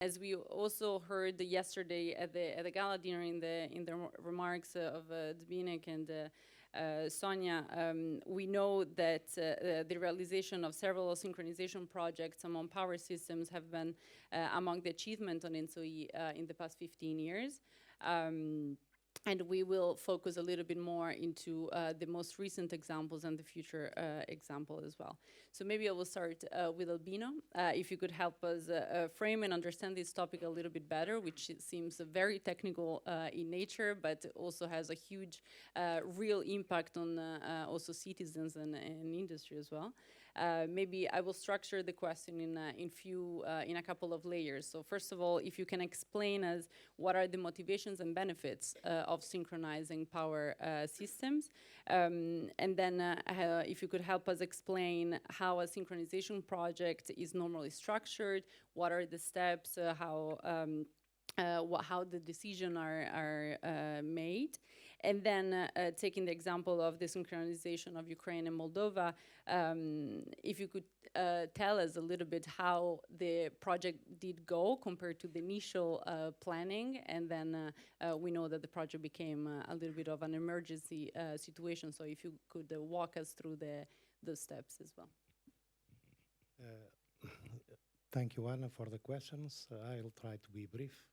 As we also heard yesterday at the gala dinner in the remarks of Zbinek and Sonia, we know that the realization of several synchronization projects among power systems have been among the achievement on ENTSO-E in the past 15 years. And we will focus a little bit more into the most recent examples and the future example as well. So maybe I will start with Albino. If you could help us frame and understand this topic a little bit better, which seems very technical in nature, but also has a huge real impact on also citizens and industry as well. Maybe I will structure the question in a couple of layers. So first of all, if you can explain us what are the motivations and benefits of synchronizing power systems, and then if you could help us explain how a synchronization project is normally structured, what are the steps, how the decisions are made. And then taking the example of the synchronization of Ukraine and Moldova, if you could tell us a little bit how the project did go compared to the initial planning, and then we know that the project became a little bit of an emergency situation. So if you could walk us through those steps as well. Thank you, Anna, for the questions. I'll try to be brief.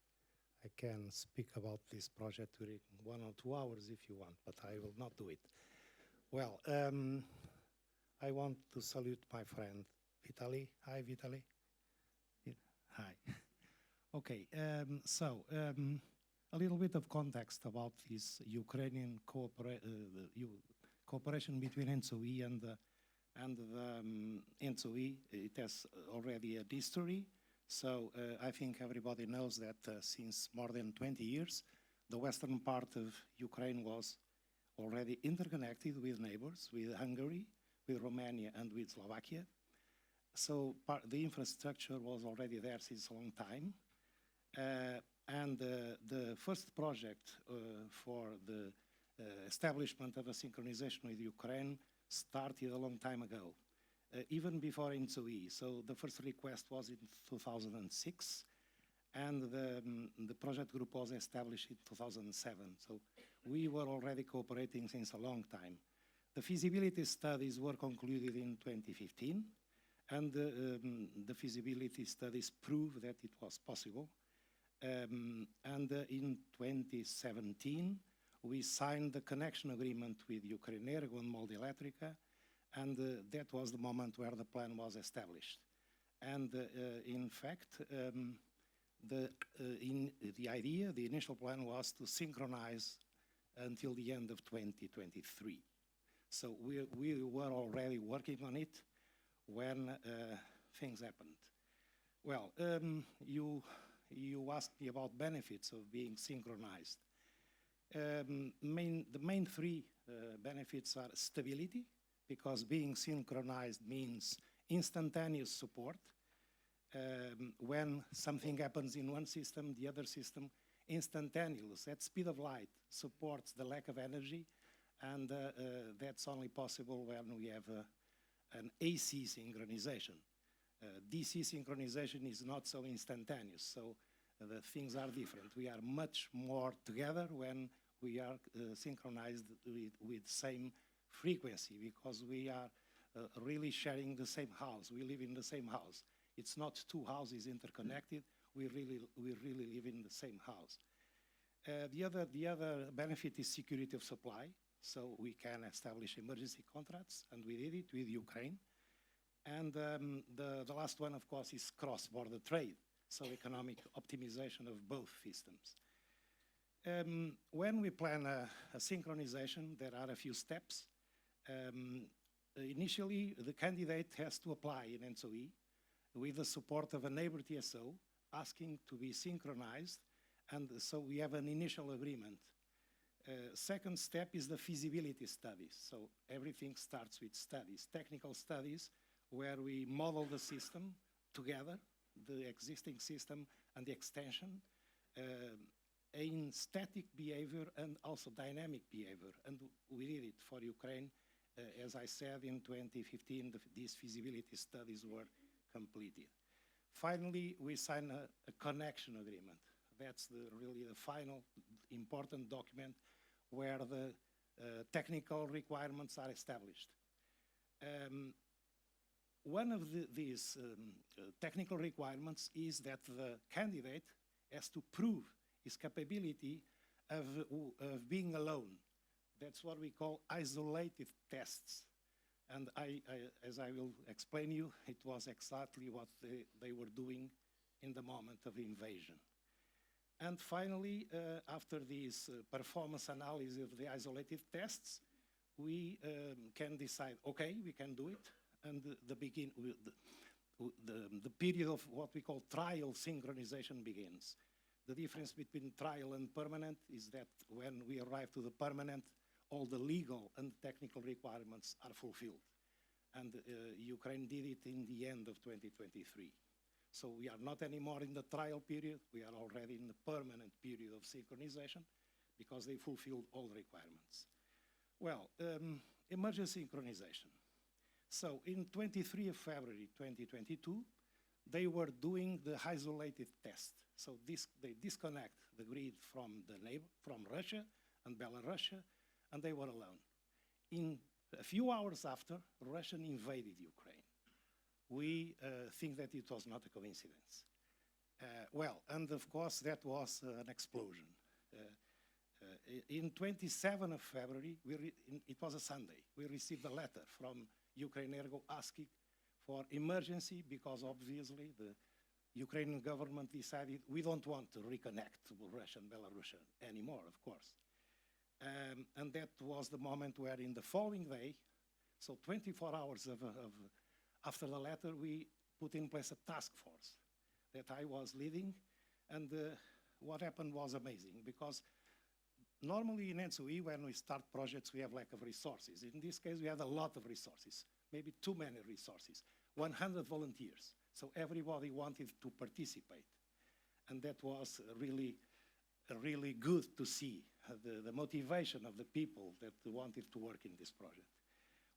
I can speak about this project during 1 or 2 hours if you want, but I will not do it. Well, I want to salute my friend Vitaly. Hi, Vitaly. Hi. Okay, a little bit of context about this Ukrainian cooperation between ENTSO-E and the ENTSO-E. It has already a history. So I think everybody knows that since more than 20 years, the western part of Ukraine was already interconnected with neighbors, with Hungary, with Romania, and with Slovakia. So the infrastructure was already there since a long time. And the first project for the establishment of a synchronization with Ukraine started a long time ago. Even before ENTSO-E. So the first request was in 2006, and the project group was established in 2007. So we were already cooperating since a long time. The feasibility studies were concluded in 2015, and the feasibility studies proved that it was possible. And in 2017, we signed the connection agreement with Ukrenergo and Moldeelectrica, and that was the moment where the plan was established. And in fact, the initial plan was to synchronize until the end of 2023. So we were already working on it when things happened. Well, you asked me about benefits of being synchronized. The main three benefits are stability, because being synchronized means instantaneous support. When something happens in one system, the other system instantaneously, at speed of light, supports the lack of energy, and that's only possible when we have an AC synchronization. DC synchronization is not so instantaneous, so the things are different. We are much more together when we are synchronized with same frequency, because we are really sharing the same house. We live in the same house. It's not two houses interconnected. We really live in the same house. The other benefit is security of supply. So we can establish emergency contracts, and we did it with Ukraine. And the last one, of course, is cross-border trade, so economic optimization of both systems. When we plan a synchronization, there are a few steps. Initially, the candidate has to apply in ENTSO-E with the support of a neighbor TSO asking to be synchronized, and so we have an initial agreement. Second step is the feasibility studies. So everything starts with studies, technical studies, where we model the system together, the existing system and the extension, in static behavior and also dynamic behavior. And we did it for Ukraine. As I said, in 2015, these feasibility studies were completed. Finally, we sign a connection agreement. That's really the final important document where the technical requirements are established. One of these technical requirements is that the candidate has to prove his capability of being alone. That's what we call isolated tests. And as I will explain you, it was exactly what they were doing in the moment of invasion. And finally, after this performance analysis of the isolated tests, we can decide, okay, we can do it, and the period of what we call trial synchronization begins. The difference between trial and permanent is that when we arrive to the permanent, all the legal and technical requirements are fulfilled. And Ukraine did it in the end of 2023. So we are not anymore in the trial period, we are already in the permanent period of synchronization because they fulfilled all requirements. Well, emergency synchronization. So in 23 of February 2022, they were doing the isolated test. So they disconnect the grid from the neighbor, from Russia and Belarus, and they were alone. In a few hours after, Russia invaded Ukraine. We think that it was not a coincidence. Well, and of course that was an explosion. In 27 of February, it was a Sunday, we received a letter from Ukrenergo asking for emergency because obviously the Ukrainian government decided we don't want to reconnect to Russia and Belarus anymore, of course. And that was the moment where in the following day, so 24 hours after the letter, we put in place a task force that I was leading, and what happened was amazing because normally in ENTSO-E, when we start projects, we have lack of resources. In this case, we had a lot of resources, maybe too many resources, 100 volunteers. So everybody wanted to participate. And that was really good to see the motivation of the people that wanted to work in this project.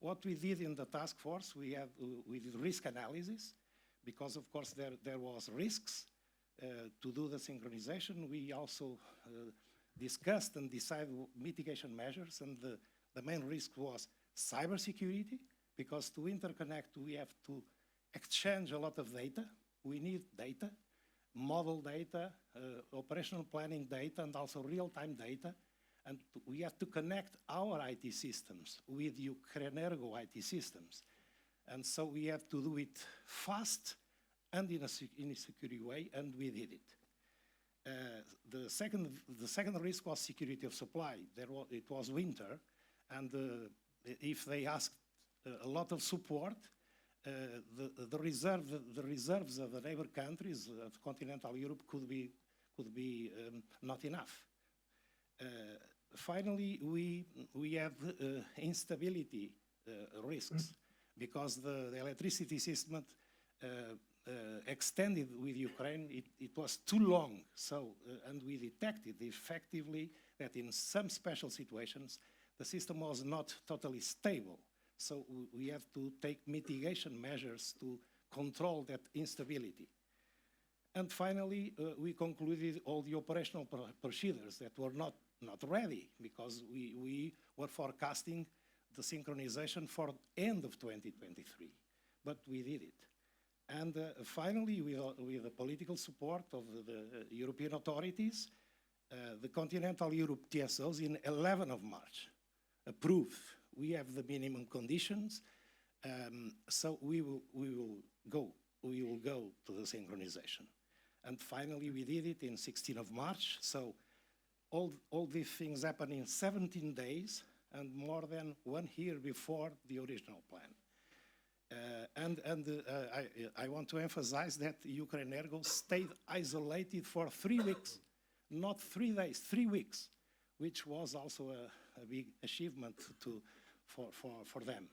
What we did in the task force, we did risk analysis, because of course there was risks to do the synchronization. We also discussed and decided mitigation measures, and the main risk was cybersecurity, because to interconnect we have to exchange a lot of data. We need data, model data, operational planning data, and also real-time data. And we have to connect our IT systems with Ukrenergo IT systems. And so we have to do it fast and in a secure way, and we did it. The second risk was security of supply. It was winter, and if they asked a lot of support, the reserves of the neighbor countries of continental Europe could be not enough. Finally, we have instability risks because the electricity system extended with Ukraine. It was too long, so and we detected effectively that in some special situations the system was not totally stable. So we have to take mitigation measures to control that instability. And finally, we concluded all the operational procedures that were not ready, because we were forecasting the synchronization for end of 2023, but we did it. And finally, with the political support of the European authorities, the Continental Europe TSOs in 11 of March approved. We have the minimum conditions, so we will go to the synchronization. And finally, we did it in 16 of March. So all these things happened in 17 days and more than 1 year before the original plan. I want to emphasize that Ukrenergo stayed isolated for 3 weeks, not 3 days, 3 weeks, which was also a big achievement for them.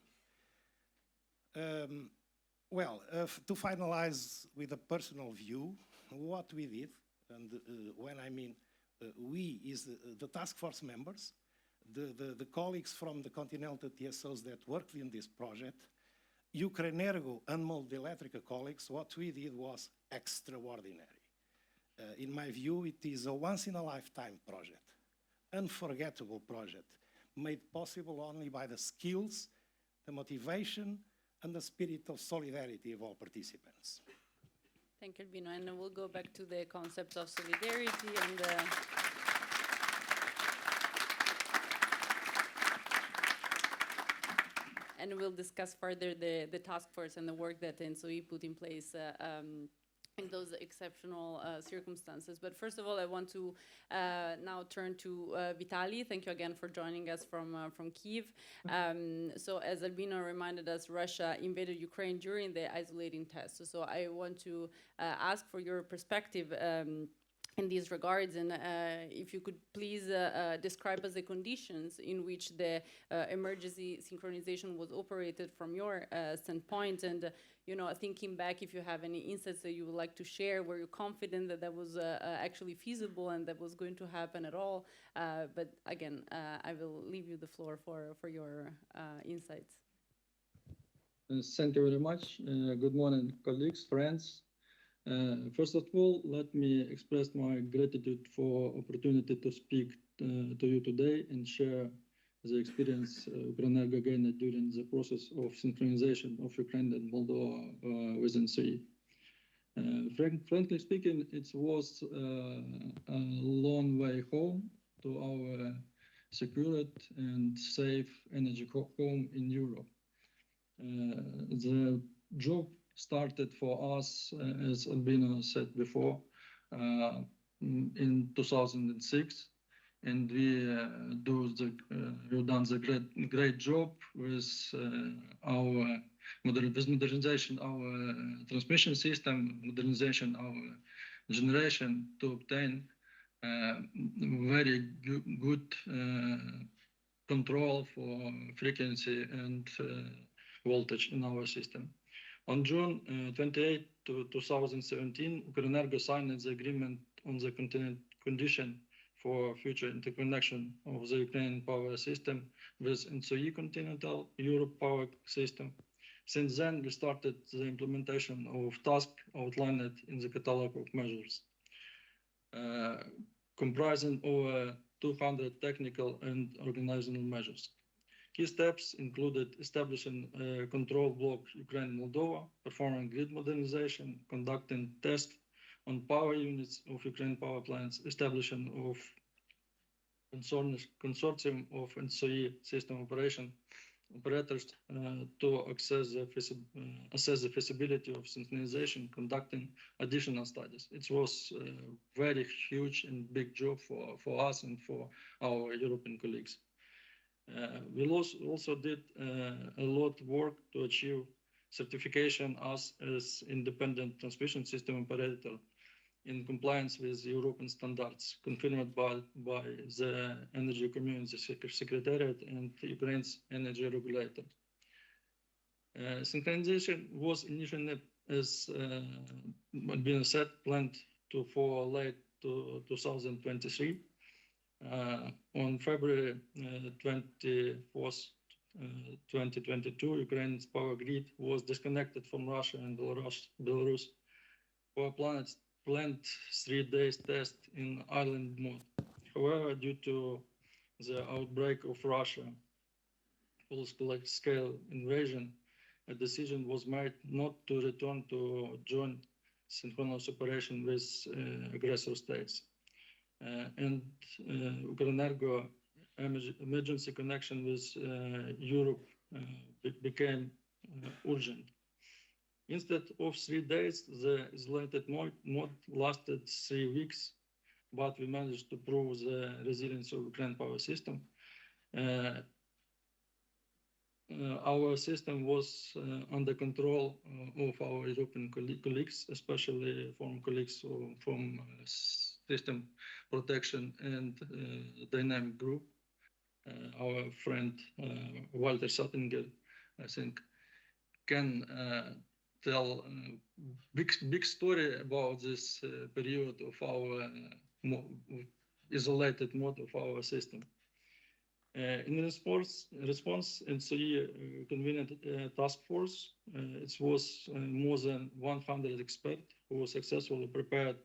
To finalize with a personal view, what we did, and when I mean we is the task force members, the colleagues from the continental TSOs that worked in this project, Ukrenergo and Moldelectrica colleagues, what we did was extraordinary. In my view, it is a once-in-a-lifetime project, unforgettable project, made possible only by the skills, the motivation, and the spirit of solidarity of all participants. Thank you, Albino. And we'll go back to the concepts of solidarity and we'll discuss further the task force and the work that ENTSO-E put in place in those exceptional circumstances. But first of all, I want to now turn to Vitaly. Thank you again for joining us from Kyiv. So as Albino reminded us, Russia invaded Ukraine during the isolating test. So I want to ask for your perspective in these regards, and if you could please describe us the conditions in which the emergency synchronization was operated from your standpoint, and thinking back, if you have any insights that you would like to share, were you confident that that was actually feasible and that was going to happen at all? But again, I will leave you the floor for your insights. Thank you very much. Good morning, colleagues, friends. First of all, let me express my gratitude for opportunity to speak to you today and share the experience Ukrenergo gained during the process of synchronization of Ukraine and Moldova with ENTSO-E. Frankly speaking, it was a long way home to our secured and safe energy home in Europe. The job started for us, as Albino said before, in 2006, and we've done the great job with our modernization, our transmission system, modernization, our generation to obtain very good control for frequency and voltage in our system. On June 28, 2017, Ukrenergo signed the agreement on the condition for future interconnection of the Ukrainian power system with ENTSO-E continental Europe power system. Since then, we started the implementation of tasks outlined in the catalog of measures, comprising over 200 technical and organizational measures. Key steps included establishing a control block Ukraine-Moldova, performing grid modernization, conducting tests on power units of Ukraine power plants, establishing of consortium of ENTSO-E system operators to assess the feasibility of synchronization, conducting additional studies. It was a very huge and big job for us and for our European colleagues. We also did a lot of work to achieve certification as independent transmission system operator in compliance with European standards confirmed by the Energy Community Secretariat and Ukraine's energy regulator. Synchronization was initially, as been said, planned for late 2023. On February 24th, 2022, Ukraine's power grid was disconnected from Russia and Belarus for a planned 3 days test in island mode. However, due to the outbreak of Russia full-scale invasion, a decision was made not to return to joint synchronous operation with aggressor states. And Ukrenergo emergency connection with Europe became urgent. Instead of 3 days, the isolated mode lasted 3 weeks, but we managed to prove the resilience of Ukraine power system. Our system was under control of our European colleagues, especially from colleagues from system protection and dynamic group. Our friend Walter Sattinger, I think, can tell big story about this period of our isolated mode of our system. In response, ENTSO-E convened a task force. It was more than 100 experts who successfully prepared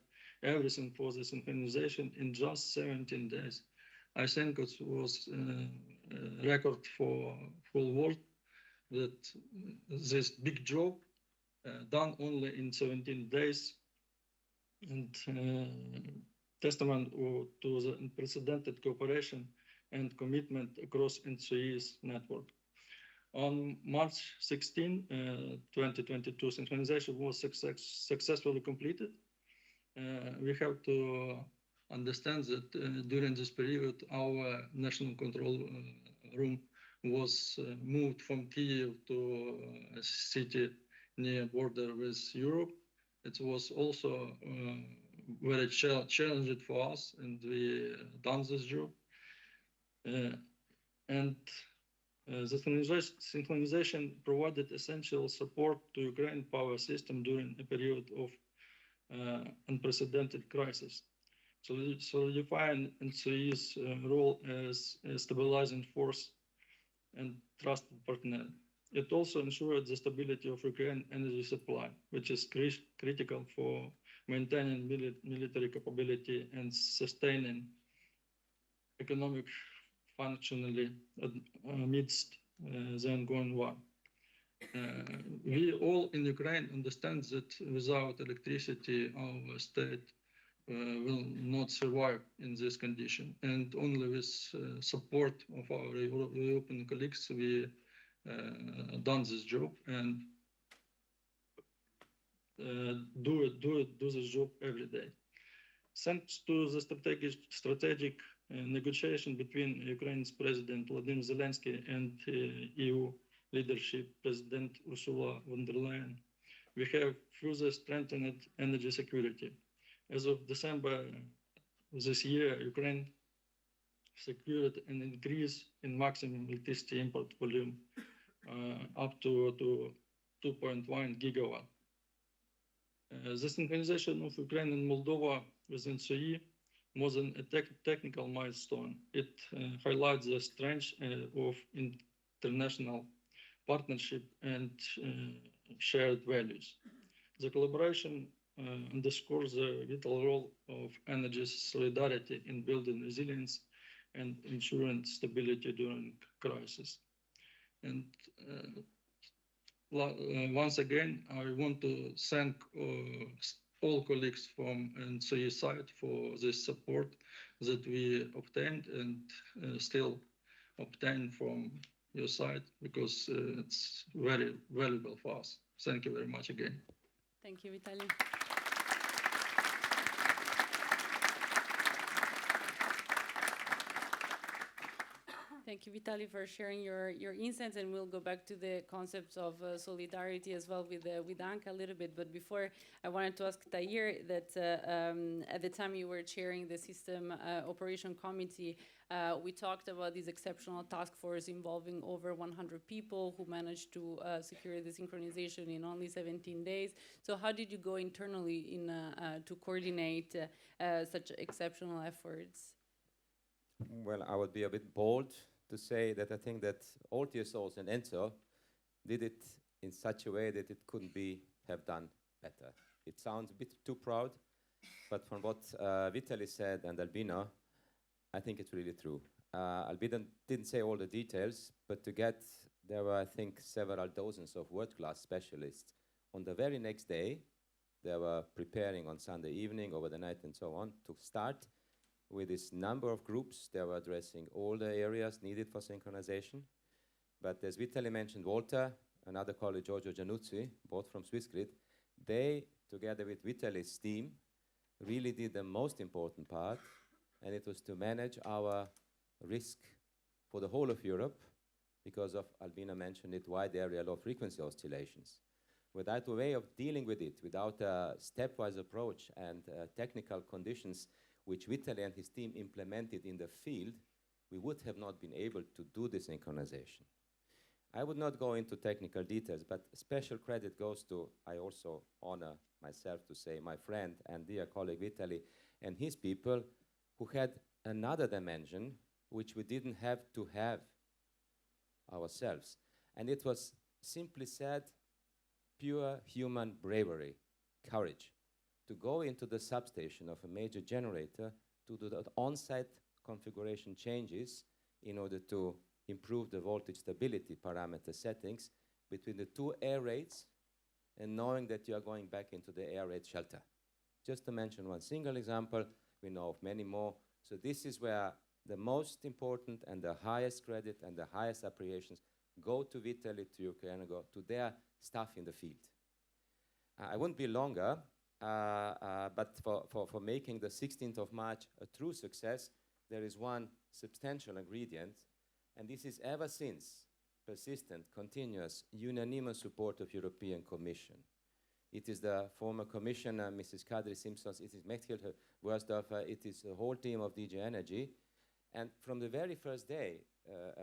everything for the synchronization in just 17 days. I think it was a record for full world that this big job done only in 17 days, and testament to the unprecedented cooperation and commitment across ENTSO-E's network. On March 16, 2022, synchronization was successfully completed. We have to understand that during this period, our national control room was moved from Kyiv to a city near border with Europe. It was also very challenging for us, and we done this job. And the synchronization provided essential support to Ukraine power system during a period of unprecedented crisis. Solidifying ENTSO-E's role as a stabilizing force and trusted partner. It also ensured the stability of Ukraine energy supply, which is critical for maintaining military capability and sustaining economic functionally amidst the ongoing war. We all in Ukraine understand that without electricity, our state will not survive in this condition. And only with support of our European colleagues, we done this job and do this job every day. Thanks to the strategic negotiation between Ukraine's President Vladimir Zelensky and EU leadership President Ursula von der Leyen, we have further strengthened energy security. As of December this year, Ukraine secured an increase in maximum electricity import volume up to 2.1 gigawatt. The synchronization of Ukraine and Moldova with ENTSO-E was a technical milestone. It highlights the strength of international partnership and shared values. The collaboration underscores the vital role of energy solidarity in building resilience and ensuring stability during crisis. And once again, I want to thank all colleagues from ENTSO-E side for this support that we obtained and still obtain from your side, because it's very valuable for us. Thank you very much again. Thank you, Vitaly. Thank you, Vitaly, for sharing your insights, and we'll go back to the concepts of solidarity as well with Anka a little bit. But before, I wanted to ask Tahir that at the time you were chairing the System Operation Committee, we talked about this exceptional task force involving over 100 people who managed to secure the synchronization in only 17 days. So how did you go internally in to coordinate such exceptional efforts? Well, I would be a bit bold to say that I think that all TSOs and ENTSO did it in such a way that it couldn't have done better. It sounds a bit too proud, but from what Vitaly said and Albina, I think it's really true. Albina didn't say all the details, but there were, I think, several dozens of world-class specialists. On the very next day, they were preparing on Sunday evening, over the night and so on, to start with this number of groups. They were addressing all the areas needed for synchronization. But as Vitaly mentioned, Walter, another colleague, Giorgio Giannuzzi, both from Swissgrid, they, together with Vitaly's team, really did the most important part, and it was to manage our risk for the whole of Europe, because of, Albina mentioned it, wide area low frequency oscillations. Without a way of dealing with it, without a stepwise approach and technical conditions which Vitaly and his team implemented in the field, we would have not been able to do the synchronization. I would not go into technical details, but special credit goes to, I also honor myself to say, my friend and dear colleague Vitaly and his people, who had another dimension, which we didn't have to have ourselves. And it was simply said, pure human bravery, courage, to go into the substation of a major generator to do the on-site configuration changes in order to improve the voltage stability parameter settings between the two air rates, and knowing that you are going back into the air raid shelter. Just to mention one single example, we know of many more. So this is where the most important and the highest credit and the highest appreciations go to Vitaly, to Ukraine, go to their staff in the field. I won't be longer, but for making the 16th of March a true success, there is one substantial ingredient, and this is ever since persistent, continuous, unanimous support of European Commission. It is the former Commissioner, Mrs. Kadri Simpson, it is Mechthild Worsdorfer, it is the whole team of DG Energy. And from the very first day,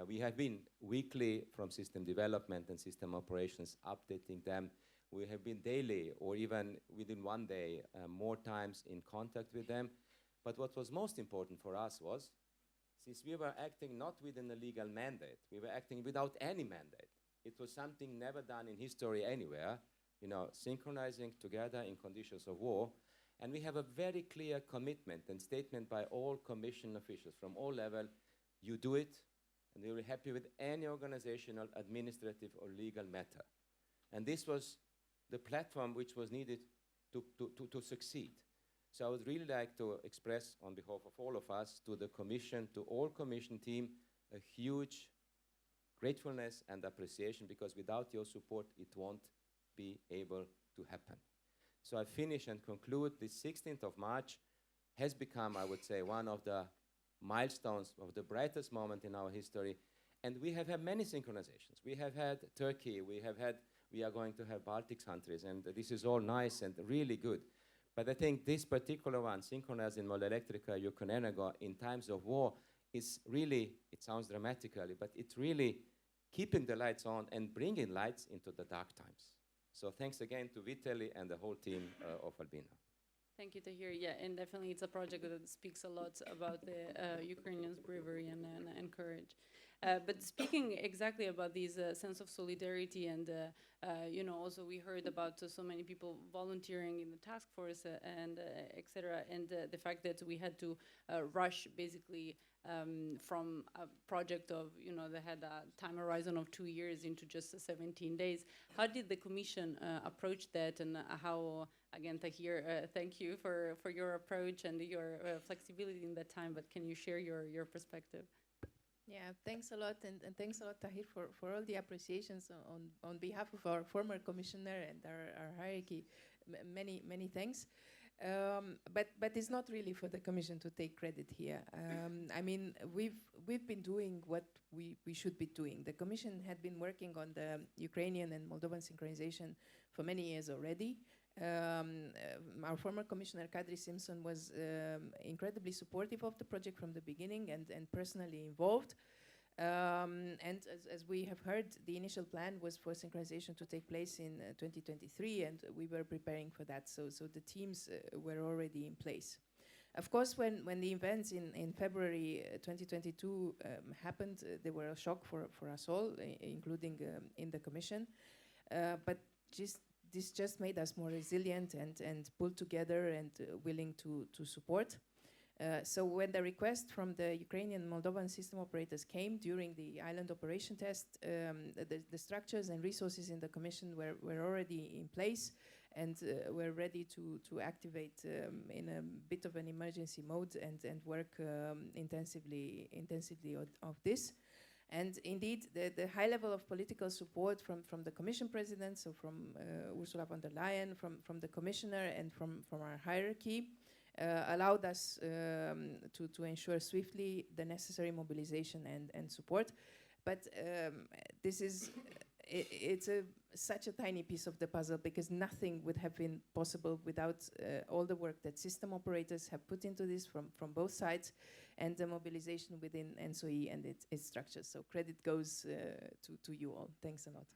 we have been weekly from system development and system operations updating them. We have been daily, or even within one day, more times in contact with them. But what was most important for us was, since we were acting not within a legal mandate, we were acting without any mandate. It was something never done in history anywhere, you know, synchronizing together in conditions of war. And we have a very clear commitment and statement by all Commission officials from all levels. You do it, and we will be happy with any organizational, administrative, or legal matter. And this was the platform which was needed to succeed. So I would really like to express, on behalf of all of us, to the Commission, to all Commission team, a huge gratefulness and appreciation, because without your support, it won't be able to happen. So I finish and conclude. This 16th of March has become, I would say, one of the milestones of the brightest moment in our history. And we have had many synchronizations. We have had Turkey, we are going to have Baltic countries, and this is all nice and really good. But I think this particular one, synchronizing Moldova, Ukraine, in times of war, is really, it sounds dramatically, but it's really keeping the lights on and bringing lights into the dark times. So thanks again to Vitaly and the whole team of Albina. Thank you, Tahir. Yeah, and definitely it's a project that speaks a lot about the Ukrainians' bravery and courage. But speaking exactly about this sense of solidarity and, you know, also we heard about so many people volunteering in the task force and et cetera, and the fact that we had to rush basically from a project of, you know, that had a time horizon of 2 years into just 17 days. How did the Commission approach that, and how, again, Tahir, thank you for your approach and your flexibility in that time, but can you share your perspective? Yeah, thanks a lot, and thanks a lot, Tahir, for all the appreciations on behalf of our former commissioner and our hierarchy. Many thanks. But it's not really for the Commission to take credit here. I mean, we've been doing what we should be doing. The Commission had been working on the Ukrainian and Moldovan synchronization for many years already. Our former Commissioner Kadri Simpson was incredibly supportive of the project from the beginning and personally involved. And as we have heard, the initial plan was for synchronization to take place in 2023, and we were preparing for that. So the teams were already in place. Of course, when the events in February 2022 happened, they were a shock for us all, including in the Commission. But this just made us more resilient and pulled together and willing to support. So when the request from the Ukrainian Moldovan system operators came during the island operation test, the structures and resources in the Commission were already in place and were ready to activate in a bit of an emergency mode and work intensively of this. And indeed, the high level of political support from the Commission President, so from Ursula von der Leyen, from the Commissioner, and from our hierarchy, allowed us to ensure swiftly the necessary mobilization and support. But this is, it's such a tiny piece of the puzzle, because nothing would have been possible without all the work that system operators have put into this from both sides, and the mobilization within ENTSO-E and its structures. So credit goes to you all. Thanks a lot.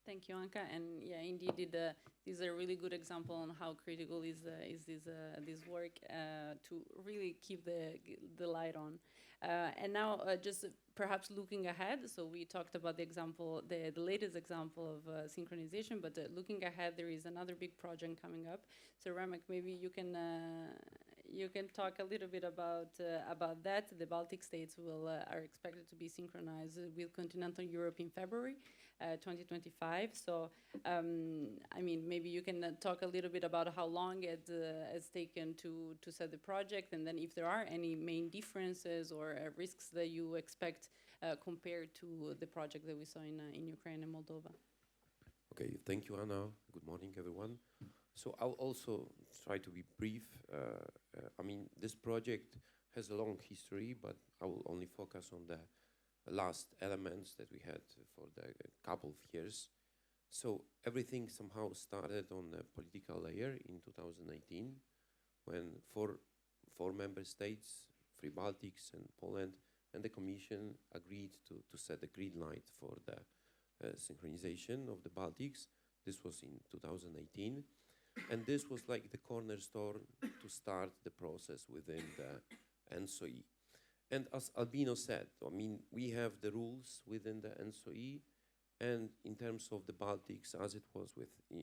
Thank you, Anka. And yeah, indeed, this is a really good example on how critical is this work to really keep the light on. And now, just perhaps looking ahead. So we talked about the example, the latest example of synchronization, but looking ahead, there is another big project coming up. So Ramek, maybe you can talk a little bit about that. The Baltic states are expected to be synchronized with continental Europe in February 2025. So, I mean, maybe you can talk a little bit about how long it's taken to set the project, and then if there are any main differences or risks that you expect compared to the project that we saw in Ukraine and Moldova. Okay, thank you, Anna. Good morning, everyone. So I'll also try to be brief. I mean, this project has a long history, but I will only focus on the last elements that we had for the couple of years. So everything somehow started on the political layer in 2018, when four member states, three Baltics and Poland, and the Commission agreed to set a green light for the synchronization of the Baltics. This was in 2018. And this was like the cornerstone to start the process within the ENTSO-E. And as Albino said, I mean, we have the rules within the ENTSO-E, and in terms of the Baltics, as it was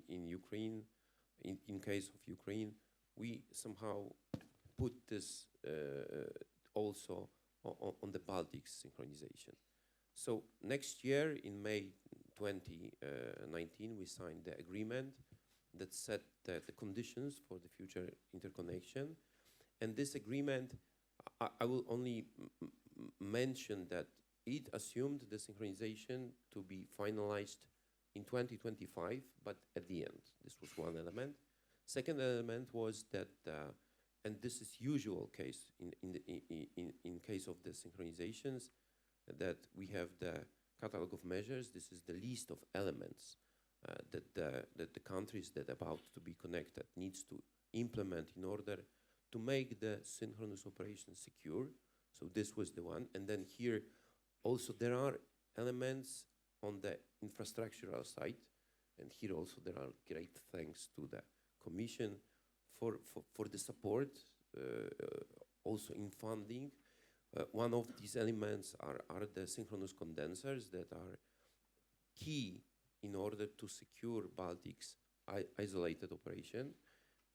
in Ukraine, in case of Ukraine, we somehow put this also on the Baltics synchronization. So next year, in May 2019, we signed the agreement that set the conditions for the future interconnection. And this agreement, I will only mention that it assumed the synchronization to be finalized in 2025, but at the end. This was one element. Second element was that, and this is usual case in case of the synchronizations, that we have the catalog of measures. This is the list of elements that the countries that are about to be connected needs to implement in order to make the synchronous operation secure. So this was the one. And then here also there are elements on the infrastructural side. And here also there are great thanks to the Commission for the support, also in funding. One of these elements are the synchronous condensers that are key in order to secure Baltic's isolated operation,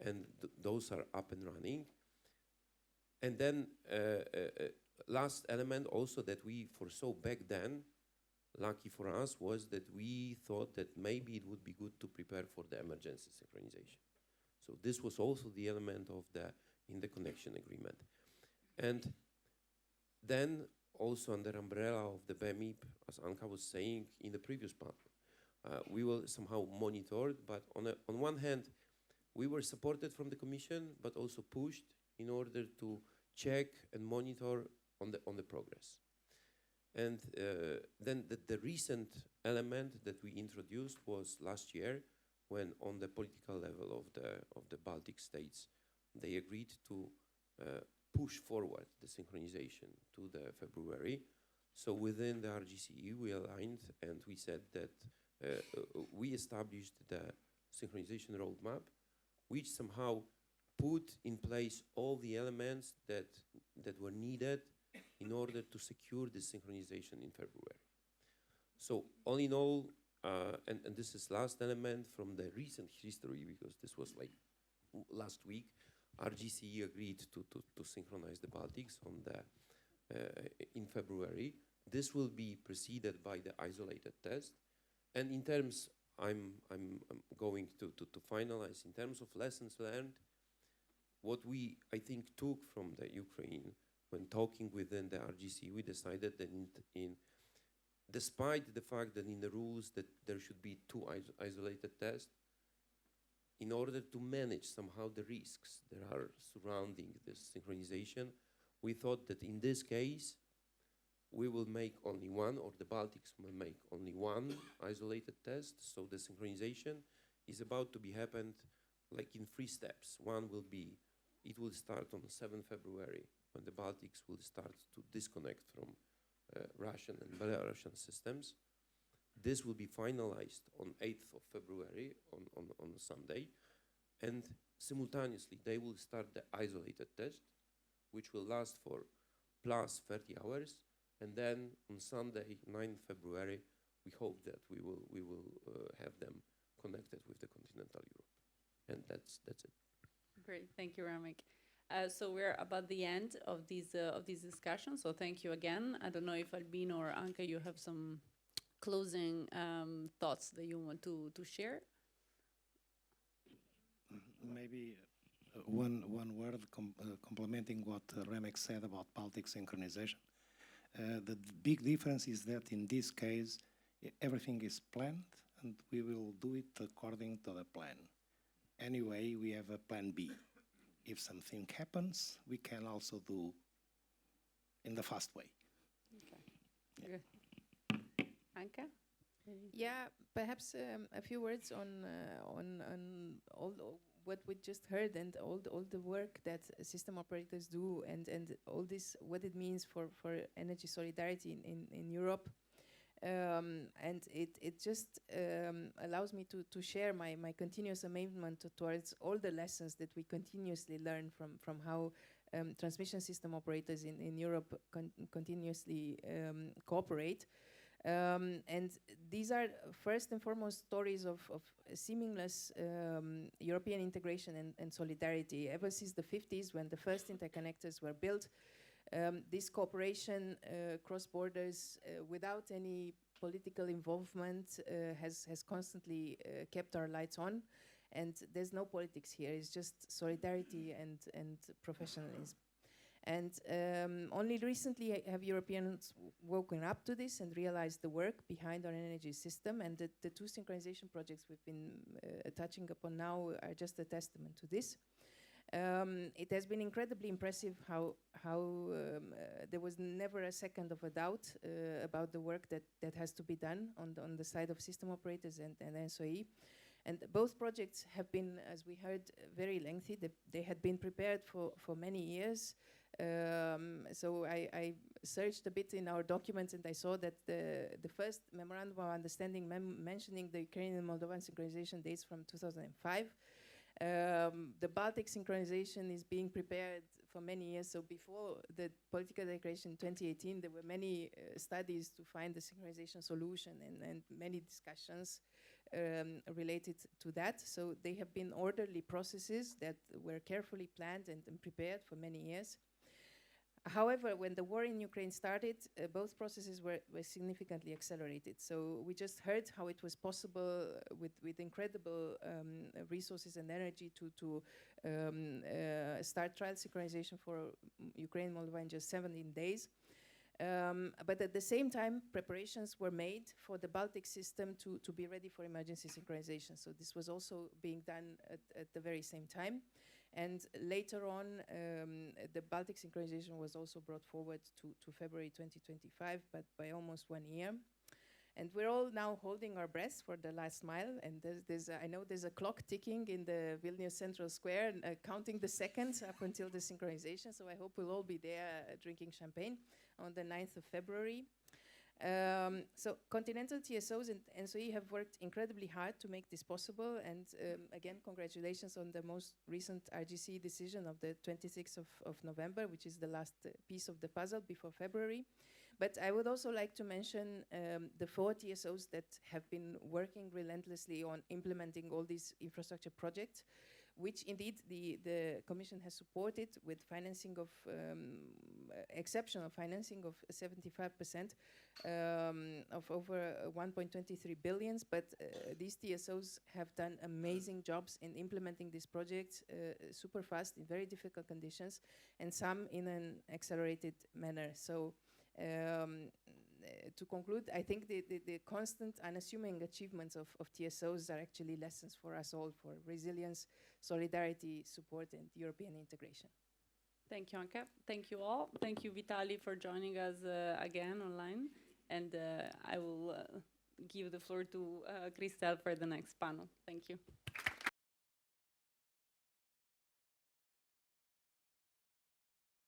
and those are up and running. And then last element also that we foresaw back then, lucky for us, was that we thought that maybe it would be good to prepare for the emergency synchronization. So this was also the element of the interconnection agreement. And then also under umbrella of the BEMIP, as Anka was saying in the previous part, we will somehow monitor, but on one hand, we were supported from the Commission, but also pushed in order to check and monitor on the progress. And then the recent element that we introduced was last year, when on the political level of the Baltic states, they agreed to push forward the synchronization to the February. So within the RGCE, we aligned and we said that we established the synchronization roadmap, which somehow put in place all the elements that were needed in order to secure the synchronization in February. So all in all, and this is last element from the recent history, because this was like last week, RGCE agreed to synchronize the Baltics on in February. This will be preceded by the isolated test. And in terms, I'm going to finalize, in terms of lessons learned, what we, I think, took from the Ukraine when talking within the RGC, we decided that despite the fact that in the rules that there should be two isolated tests, in order to manage somehow the risks that are surrounding this synchronization, we thought that in this case, we will make only one, or the Baltics will make only one isolated test. So the synchronization is about to be happened like in 3 steps. One will be, it will start on 7 February, when the Baltics will start to disconnect from Russian and Belarusian systems. This will be finalized on 8th of February, on a Sunday. And simultaneously, they will start the isolated test, which will last for plus 30 hours. And then on Sunday, 9th February, we hope that we will have them connected with the continental Europe. And that's it. Great, thank you, Ramek. So we're about the end of these discussions. So thank you again. I don't know if Albino or Anka, you have some closing thoughts that you want to share. Maybe one word complementing what Remek said about Baltic synchronization. The big difference is that in this case, everything is planned and we will do it according to the plan. Anyway, we have a plan B. If something happens, we can also do in the fast way. Okay. Good. Anka? Yeah, perhaps a few words on all what we just heard and all the work that system operators do and all this, what it means for energy solidarity in Europe. And it just allows me to share my continuous amendment towards all the lessons that we continuously learn from how transmission system operators in Europe continuously cooperate. And these are first and foremost stories of seamless European integration and solidarity. Ever since the 50s, when the first interconnectors were built, this cooperation cross borders without any political involvement has constantly kept our lights on. And there's no politics here, it's just solidarity and professionalism. And only recently have Europeans woken up to this and realized the work behind our energy system, and the two synchronization projects we've been touching upon now are just a testament to this. It has been incredibly impressive how there was never a second of a doubt about the work that has to be done on the side of system operators and ENTSO-E. And both projects have been, as we heard, very lengthy. They had been prepared for many years. So I searched a bit in our documents and I saw that the first memorandum of understanding mentioning the Ukrainian and Moldovan synchronization dates from 2005. The Baltic synchronization is being prepared for many years. So before the political declaration in 2018, there were many studies to find the synchronization solution and many discussions related to that. So they have been orderly processes that were carefully planned and prepared for many years. However, when the war in Ukraine started, both processes were significantly accelerated. So we just heard how it was possible with incredible resources and energy to start trial synchronization for Ukraine and Moldova in just 17 days. But at the same time, preparations were made for the Baltic system to be ready for emergency synchronization. So this was also being done at the very same time. And later on, the Baltic synchronization was also brought forward to February 2025, but by almost 1 year. And we're all now holding our breath for the last mile. And I know there's a clock ticking in the Vilnius Central Square, counting the seconds up until the synchronization. So I hope we'll all be there drinking champagne on the 9th of February. So continental TSOs and ENTSO-E have worked incredibly hard to make this possible. And again, congratulations on the most recent RGC decision of the 26th of November, which is the last piece of the puzzle before February. But I would also like to mention the 4 TSOs that have been working relentlessly on implementing all these infrastructure projects, which indeed the Commission has supported with financing of exceptional financing of 75% of over 1.23 billion. But these TSOs have done amazing jobs in implementing these projects super fast in very difficult conditions, and some in an accelerated manner. So to conclude, I think the constant unassuming achievements of TSOs are actually lessons for us all for resilience, solidarity, support, and European integration. Thank you, Anka. Thank you all. Thank you, Vitaly, for joining us again online. And I will give the floor to Christelle for the next panel. Thank you.